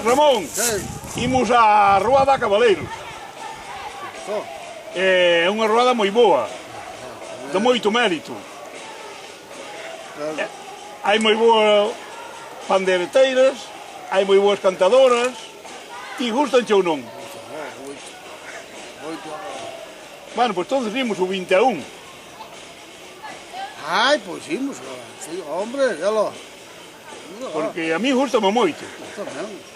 Ramón, imos á Rúa da Cabaleiros. É unha roda moi boa, de moito mérito. Hai moi boas pandeireteiras, hai moi boas cantadoras. Ti gustanche ou non? Bueno, pois todos vimos o 21. Ai, pois imos, hombre, galo. Porque a mí gustame moito.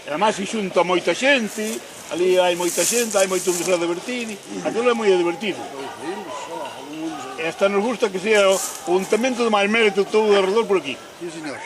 E además se xunta moita xente, ali hai moita xente, hai moito que se divertir, aquilo é moi divertido. E hasta nos gusta que sea o untamento de máis mérito todo alrededor por aquí. Sí, señor.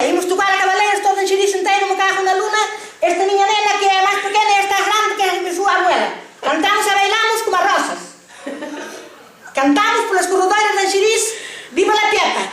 Imos tocar a Cabaleiros todo en Xirís inteiro, me cago na luna. Esta miña nena que é máis pequena e está grande que a súa abuela. Cantamos e bailamos como as rosas. Cantamos polas corredoiras de Xirís, viva la Piepa.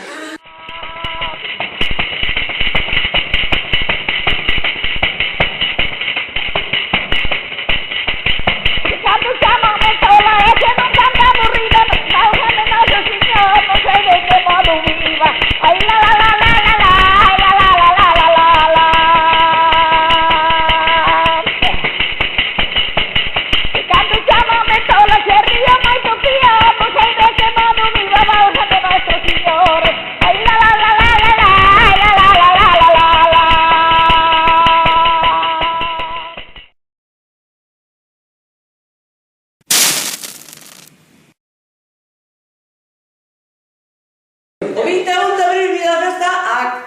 O 21 de abril viña a festa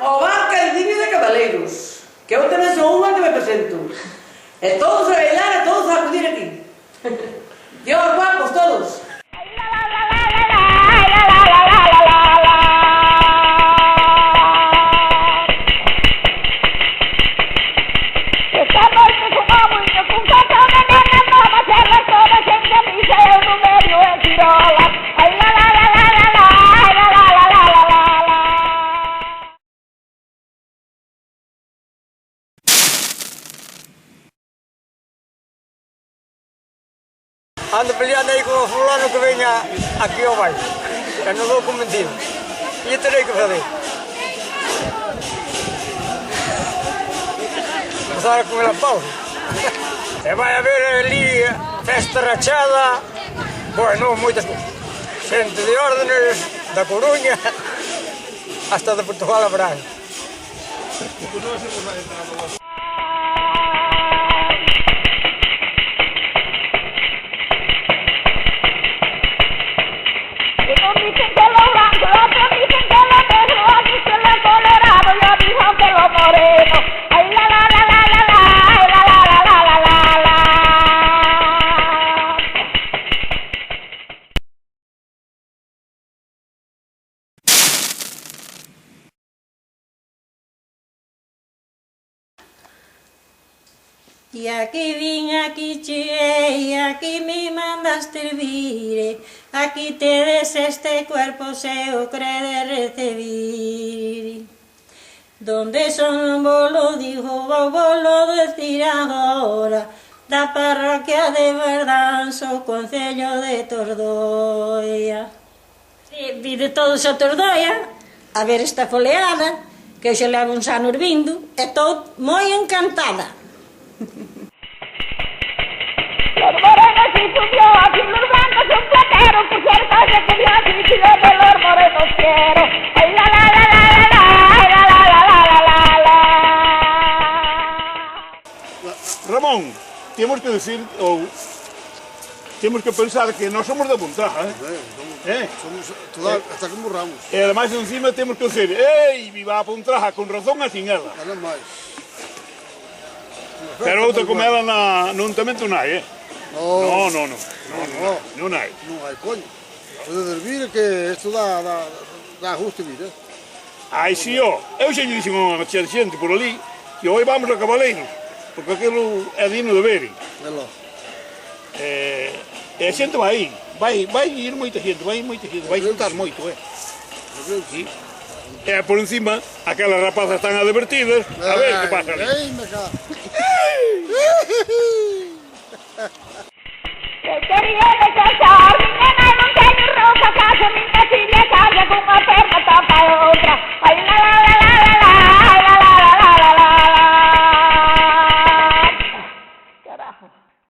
ao bar Caiciño de Cabaleiros, que eu tamén son unha que me presento. E todos a bailar e todos a acudir aquí. Dios guapos todos. Ando peleando aí con o fulano que veña aquí ao baile, que non vou convencido. E terei que fazer. Pasar con el pausa. E vai haber ali festa rachada, bueno, moitas cousas. Xente de órdenes, da Coruña, hasta de Portugal a Braga. E aquí vin, aquí cheguei, aquí me mandaste vir, aquí tedes este cuerpo se o crede recibir. Donde son volo digo, volo decir agora, da parroquia de Verdanso, concello de Tordoia. Vide todos a Tordoia a ver esta foleada, que hoxe levo uns anos vindo, e estou moi encantada. Los morenos y subió, aquí los blancos son plateros, por cierto se comió así, si yo de los morenos quiero. Ay la la la la la la, ay la la la la la la la. Ramón, temos que decir, ou temos que pensar que nós somos de Pontraja, Somos toda, hasta que morramos. E ademais encima temos que decir, ei, viva a Pontraja, con razón a sin ela. Nada máis. Pero outra como ela no untamento non hai, No, No. non hai. Non hai coño. Pode servir que isto dá justo vida. Ai, si, ó, eu xa lle dixen a xente por ali que hoy vamos a Cabaleiros, porque aquilo é digno de ver. Velo. E a xente vai ir moita xente, vai juntar moito, Sí. E por encima, aquelas rapazas están advertidas, a ver que pasa ali. Ai, me cago. Eu queria me casar, menina, não tenho roupa, casa, minha filha casa com uma perna tapa a outra. Ai, lá, lá, lá.